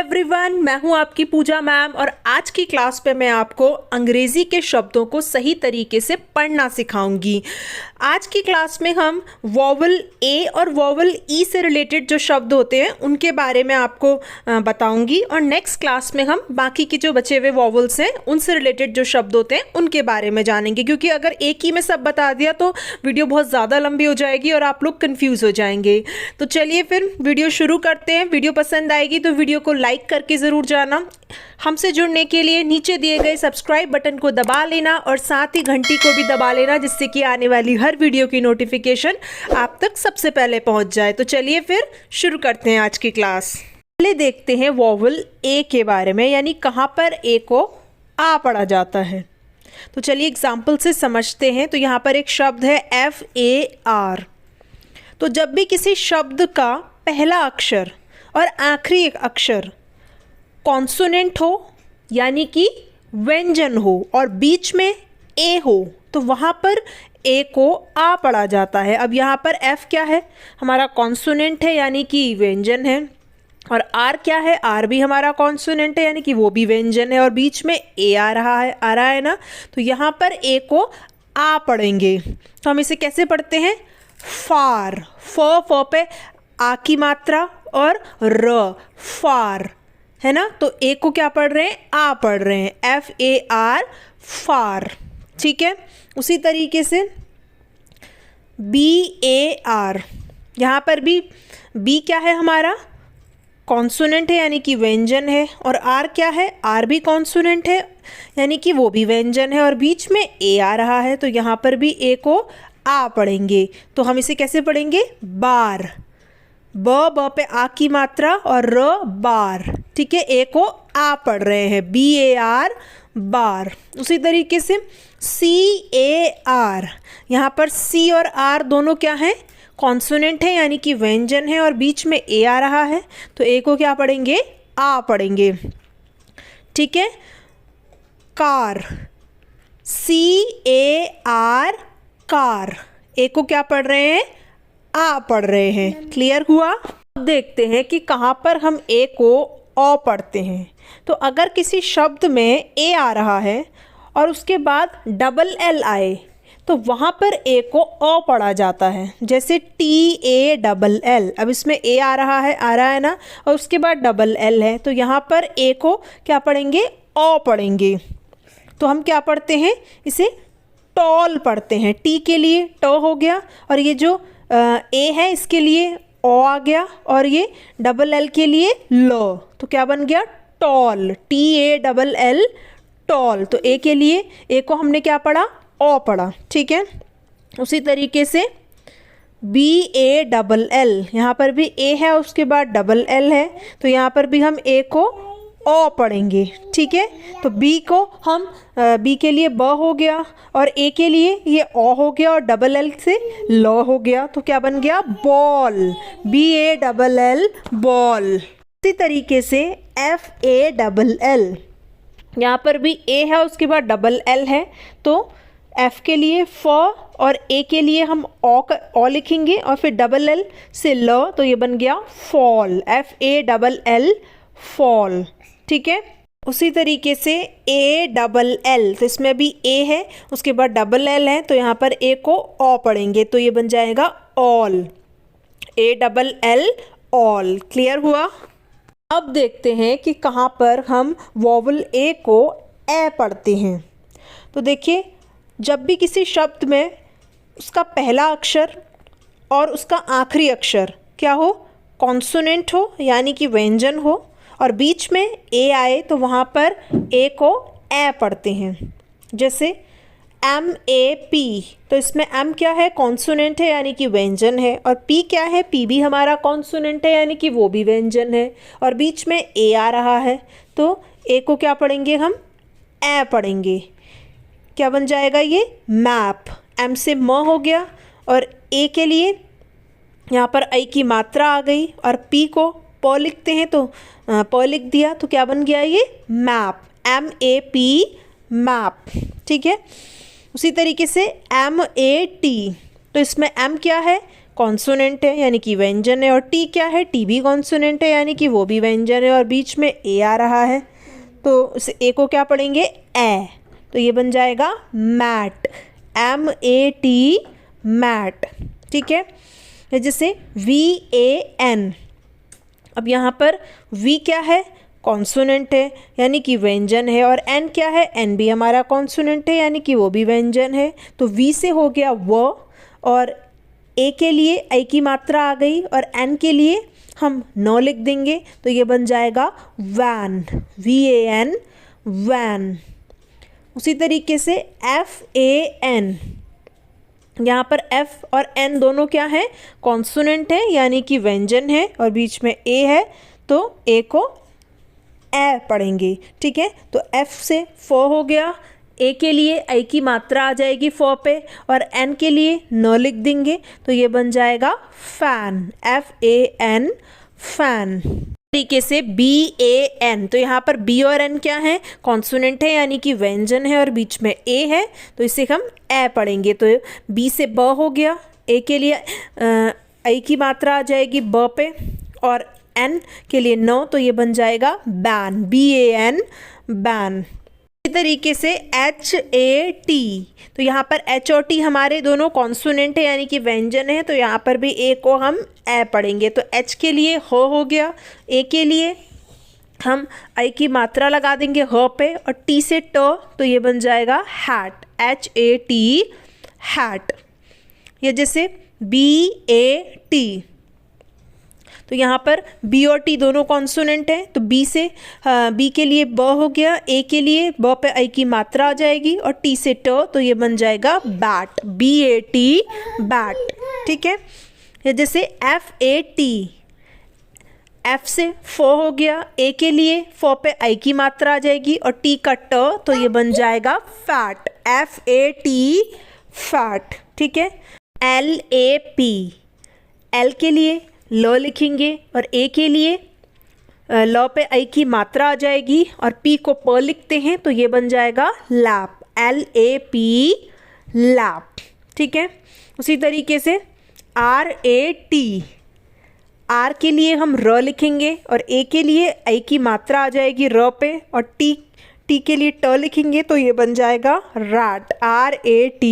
Everyone, मैं हूं आपकी पूजा मैम और आज की क्लास पे मैं आपको अंग्रेज़ी के शब्दों को सही तरीके से पढ़ना सिखाऊंगी। आज की क्लास में हम वॉवल ए और वॉवल ई से रिलेटेड जो शब्द होते हैं उनके बारे में आपको बताऊंगी और नेक्स्ट क्लास में हम बाकी के जो बचे हुए वॉवल्स हैं उनसे रिलेटेड जो शब्द होते हैं उनके बारे में जानेंगे, क्योंकि अगर एक ही में सब बता दिया तो वीडियो बहुत ज़्यादा लंबी हो जाएगी और आप लोग कन्फ्यूज़ हो जाएंगे। तो चलिए फिर वीडियो शुरू करते हैं। वीडियो पसंद आएगी तो वीडियो को लाइक करके ज़रूर जाना। हमसे जुड़ने के लिए नीचे दिए गए सब्सक्राइब बटन को दबा लेना और साथ ही घंटी को भी दबा लेना, जिससे कि आने वाली हर वीडियो की नोटिफिकेशन आप तक सबसे पहले पहुंच जाए। तो चलिए फिर शुरू करते हैं आज की क्लास। पहले देखते हैं वॉवल ए के बारे में, यानी कहाँ पर ए को आ पढ़ा जाता है। तो चलिए एग्जाम्पल से समझते हैं। तो यहाँ पर एक शब्द है FAR। तो जब भी किसी शब्द का पहला अक्षर और आखिरी एक अक्षर कॉन्सोनेंट हो यानी कि व्यंजन हो और बीच में ए हो तो वहाँ पर ए को आ पढ़ा जाता है। अब यहाँ पर F क्या है, हमारा कॉन्सोनेंट है यानी कि व्यंजन है, और R क्या है, R भी हमारा कॉन्सोनेंट है यानी कि वो भी व्यंजन है, और बीच में ए आ रहा है ना। तो यहाँ पर ए को आ पढ़ेंगे। तो हम इसे कैसे पढ़ते हैं, फार, फ पे आ की मात्रा और र, फार, है ना। तो ए को क्या पढ़ रहे हैं, आ पढ़ रहे हैं, FAR, फार। ठीक है। उसी तरीके से BAR, यहाँ पर भी बी क्या है, हमारा कॉन्सोनेंट है यानी कि व्यंजन है, और आर क्या है, आर भी कॉन्सोनेंट है यानी कि वो भी व्यंजन है, और बीच में ए आ रहा है। तो यहाँ पर भी ए को आ पढ़ेंगे। तो हम इसे कैसे पढ़ेंगे, बार, ब पे आ की मात्रा और र, बार। ठीक है, ए को आ पढ़ रहे हैं, BAR, बार। उसी तरीके से CAR, यहाँ पर C और R दोनों क्या हैं, कॉन्सोनेंट है यानी कि व्यंजन है, और बीच में ए आ रहा है। तो ए को क्या पढ़ेंगे, आ पढ़ेंगे। ठीक है। कार, CAR, कार, ए को क्या पढ़ रहे हैं, आ पढ़ रहे हैं। क्लियर हुआ। अब देखते हैं कि कहाँ पर हम ए को ओ पढ़ते हैं। तो अगर किसी शब्द में ए आ रहा है और उसके बाद डबल एल आए तो वहाँ पर ए को ओ पढ़ा जाता है। जैसे TALL, अब इसमें ए आ रहा है ना, और उसके बाद डबल एल है, तो यहाँ पर ए को क्या पढ़ेंगे, ओ पढ़ेंगे। तो हम क्या पढ़ते हैं, इसे टॉल पढ़ते हैं। टी के लिए ट हो गया, और ये जो ए है इसके लिए ओ आ गया, और ये डबल एल के लिए ल, तो क्या बन गया, टॉल, TALL, टॉल। तो ए के लिए ए को हमने क्या पढ़ा, ओ पढ़ा। ठीक है। उसी तरीके से BALL, यहाँ पर भी ए है उसके बाद डबल एल है, तो यहाँ पर भी हम ए को ओ पढ़ेंगे। ठीक है। तो बी को हम बी के लिए ब हो गया, और ए के लिए ये ओ हो गया, और डबल एल से ल हो गया, तो क्या बन गया, बॉल, BALL, बॉल। इसी तरीके से FALL, यहाँ पर भी ए है उसके बाद डबल एल है, तो एफ के लिए फ और ए के लिए हम ओ लिखेंगे, और फिर डबल एल से ल, तो ये बन गया फॉल, FALL, फॉल। ठीक है। उसी तरीके से ALL, तो इसमें भी ए है उसके बाद डबल एल है, तो यहाँ पर ए को ओ पढ़ेंगे, तो ये बन जाएगा ऑल, ALL, ऑल। क्लियर हुआ। अब देखते हैं कि कहाँ पर हम वॉवल ए को ए पढ़ते हैं। तो देखिए, जब भी किसी शब्द में उसका पहला अक्षर और उसका आखिरी अक्षर क्या हो, कॉन्सोनेंट हो यानी कि व्यंजन हो, और बीच में ए आए तो वहाँ पर ए को ए पढ़ते हैं। जैसे MAP, तो इसमें M क्या है, कॉन्सोनेंट है यानी कि व्यंजन है, और P क्या है, P भी हमारा कॉन्सोनेंट है यानी कि वो भी व्यंजन है, और बीच में ए आ रहा है, तो ए को क्या पढ़ेंगे, हम ए पढ़ेंगे। क्या बन जाएगा ये, मैप, M से म हो गया, और ए के लिए यहाँ पर आई की मात्रा आ गई, और P को प लिखते हैं तो प लिख दिया, तो क्या बन गया ये, मैप, MAP, मैप। ठीक है। उसी तरीके से MAT, तो इसमें M क्या है, कॉन्सोनेंट है यानी कि व्यंजन है, और टी क्या है, टी भी कॉन्सोनेंट है यानी कि वो भी व्यंजन है, और बीच में ए आ रहा है तो इस ए को क्या पढ़ेंगे, ए, तो ये बन जाएगा मैट, MAT, मैट। ठीक है, जैसे VAN, अब यहाँ पर V क्या है, कॉन्सोनेंट है यानी कि व्यंजन है, और N क्या है, N भी हमारा कॉन्सोनेंट है यानी कि वो भी व्यंजन है। तो V से हो गया व, और A के लिए आई की मात्रा आ गई, और N के लिए हम नो लिख देंगे तो ये बन जाएगा वैन, VAN, वैन। उसी तरीके से FAN, यहाँ पर F और N दोनों क्या है, कॉन्सोनेंट है यानी कि व्यंजन है, और बीच में A है तो A को ए पढ़ेंगे। ठीक है, तो F से फ हो गया, A के लिए आई की मात्रा आ जाएगी फ पे, और N के लिए न लिख देंगे तो ये बन जाएगा फैन, FAN, फैन। तरीके से BAN, तो यहाँ पर B और N क्या है, कॉन्सोनेंट है यानी कि व्यंजन है, और बीच में A है तो इसे हम ए पढ़ेंगे। तो B से ब हो गया, A के लिए आई की मात्रा आ जाएगी ब पे, और N के लिए नो तो ये बन जाएगा बैन, BAN, बैन। इसी तरीके से HAT, तो यहाँ पर H और T हमारे दोनों कॉन्सोनेंट है यानी कि व्यंजन है, तो यहाँ पर भी A को हम ए पढ़ेंगे। तो H के लिए हो गया, A के लिए हम आई की मात्रा लगा देंगे ह पे, और T से ट तो ये बन जाएगा हैट, HAT, हैट। या जैसे BAT, तो यहाँ पर B और T दोनों कॉन्सोनेंट हैं, तो B से B के लिए ब हो गया, A के लिए ब पे आई की मात्रा आ जाएगी, और T से ट तो ये बन जाएगा बैट, BAT, बैट। ठीक है, या जैसे FAT, F से फ हो गया, A के लिए फ पे आई की मात्रा आ जाएगी, और T का ट तो ये बन जाएगा फैट, FAT, फैट। ठीक है, LAP, L के लिए ल लिखेंगे, और A के लिए ल पे आई की मात्रा आ जाएगी, और P को प लिखते हैं तो ये बन जाएगा लैप, LAP, लैप। ठीक है, उसी तरीके से RAT, R के लिए हम र लिखेंगे, और A के लिए आई की मात्रा आ जाएगी र पे, और T के लिए ट लिखेंगे तो ये बन जाएगा रैट, RAT,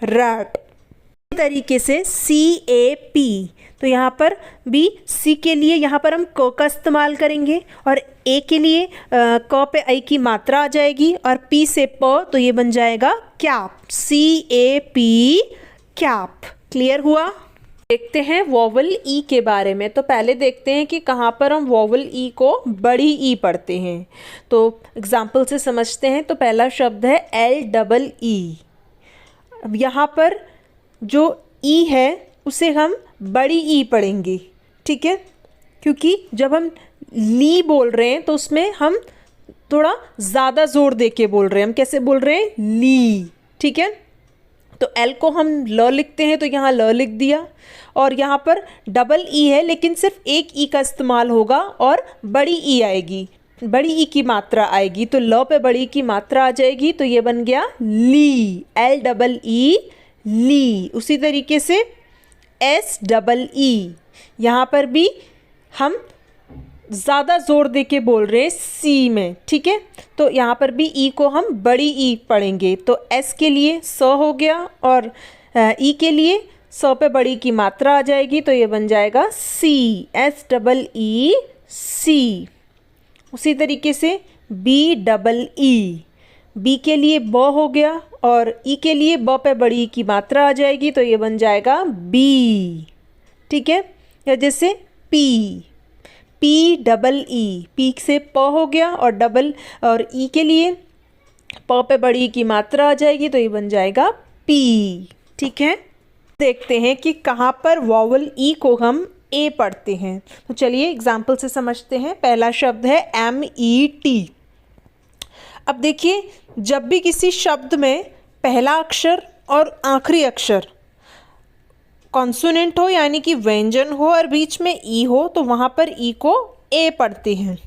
रैट। इसी तरीके से CAP, तो यहाँ पर भी C के लिए यहाँ पर हम क का इस्तेमाल करेंगे, और A के लिए क पे आई की मात्रा आ जाएगी, और P से प तो ये बन जाएगा कैप, CAP, कैप। क्लियर हुआ। देखते हैं वोवल ई के बारे में। तो पहले देखते हैं कि कहाँ पर हम वोवल ई को बड़ी ई पढ़ते हैं। तो एग्जाम्पल से समझते हैं। तो पहला शब्द है LEE। अब यहाँ पर जो ई है उसे हम बड़ी ई पढ़ेंगे, ठीक है, क्योंकि जब हम ली बोल रहे हैं तो उसमें हम थोड़ा ज़्यादा ज़ोर दे के बोल रहे हैं। हम कैसे बोल रहे हैं? ली, ठीक है। तो एल को हम ल लिखते हैं तो यहाँ ल लिख दिया, और यहाँ पर डबल ई है लेकिन सिर्फ एक ई का इस्तेमाल होगा और बड़ी ई आएगी, बड़ी ई की मात्रा आएगी। तो ल पे बड़ी की मात्रा आ जाएगी तो ये बन गया ली, LEE, ली। उसी तरीके से SEE, यहाँ पर भी हम ज़्यादा ज़ोर दे के बोल रहे हैं सी में, ठीक है। तो यहाँ पर भी ई को हम बड़ी ई पढ़ेंगे। तो एस के लिए स हो गया और ई के लिए स पे बड़ी की मात्रा आ जाएगी तो ये बन जाएगा सी, SEE, सी। उसी तरीके से BEE, बी के लिए ब हो गया और ई के लिए ब पे बड़ी की मात्रा आ जाएगी तो ये बन जाएगा बी, ठीक है। या जैसे PEE, पी से प हो गया और डबल और ई के लिए प पे बड़ी की मात्रा आ जाएगी तो ये बन जाएगा पी, ठीक है। देखते हैं कि कहाँ पर वॉवल ई को हम ए पढ़ते हैं। तो चलिए एग्जाम्पल से समझते हैं। पहला शब्द है MET। अब देखिए, जब भी किसी शब्द में पहला अक्षर और आखिरी अक्षर कॉन्सोनेंट हो यानी कि व्यंजन हो और बीच में ई हो तो वहाँ पर ई को ए पढ़ते हैं।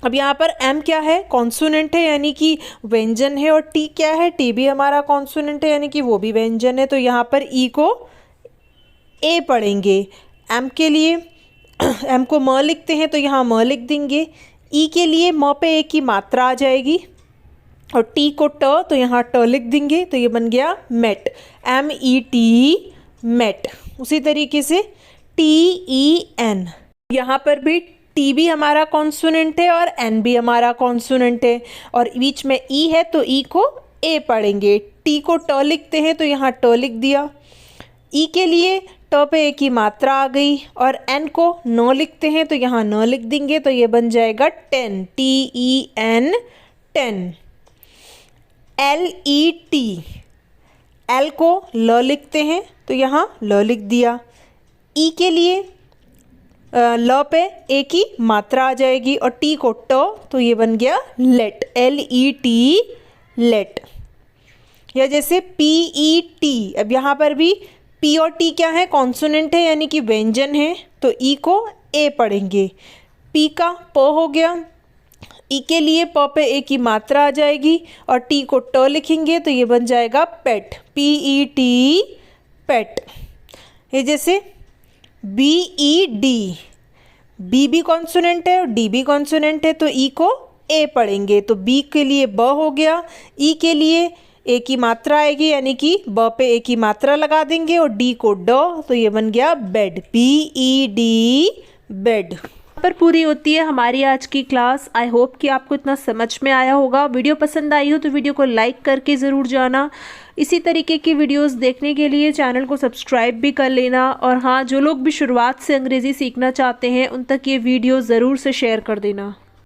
अब यहाँ पर एम क्या है? कॉन्सोनेंट है यानी कि व्यंजन है, और टी क्या है? टी भी हमारा कॉन्सोनेंट है यानी कि वो भी व्यंजन है। तो यहाँ पर ई को ए पढ़ेंगे। एम के लिए एम को म लिखते हैं तो यहाँ म लिख देंगे। ई के लिए म पे ए की मात्रा आ जाएगी और टी को ट तो यहाँ ट लिख देंगे तो ये बन गया मेट, MET मेट। उसी तरीके से TEN, यहाँ पर भी टी भी हमारा कॉन्सोनेंट है और एन भी हमारा कॉन्सोनेंट है और बीच में ई है तो ई को ए पढ़ेंगे। टी को ट लिखते हैं तो यहाँ ट लिख दिया। ई के लिए ट पे ए की मात्रा आ गई और एन को न लिखते हैं तो यहाँ न लिख देंगे तो ये बन जाएगा 10, TEN 10। LET, एल को ल लिखते हैं तो यहाँ ल लिख दिया। ई के लिए ल पे ए की मात्रा आ जाएगी और टी को ट तो ये बन गया लेट, LET लेट। या जैसे PET, अब यहाँ पर भी पी और टी क्या है, कॉन्सोनेंट है यानी कि व्यंजन है तो ई को ए पढ़ेंगे। पी का प हो गया। ई के लिए प पे ए की मात्रा आ जाएगी और टी को ट लिखेंगे तो ये बन जाएगा पेट, PET पेट। ये जैसे BED, बी भी कॉन्सोनेंट है और डी भी कॉन्सोनेंट है तो ई को ए पढ़ेंगे। तो बी के लिए ब हो गया, ई के लिए ए की मात्रा आएगी यानी कि ब पे ए की मात्रा लगा देंगे और डी को ड तो ये बन गया बेड, BED बेड। पर पूरी होती है हमारी आज की क्लास। आई होप कि आपको इतना समझ में आया होगा। वीडियो पसंद आई हो तो वीडियो को लाइक करके ज़रूर जाना। इसी तरीके की वीडियोस देखने के लिए चैनल को सब्सक्राइब भी कर लेना। और हाँ, जो लोग भी शुरुआत से अंग्रेज़ी सीखना चाहते हैं उन तक ये वीडियो ज़रूर से शेयर कर देना।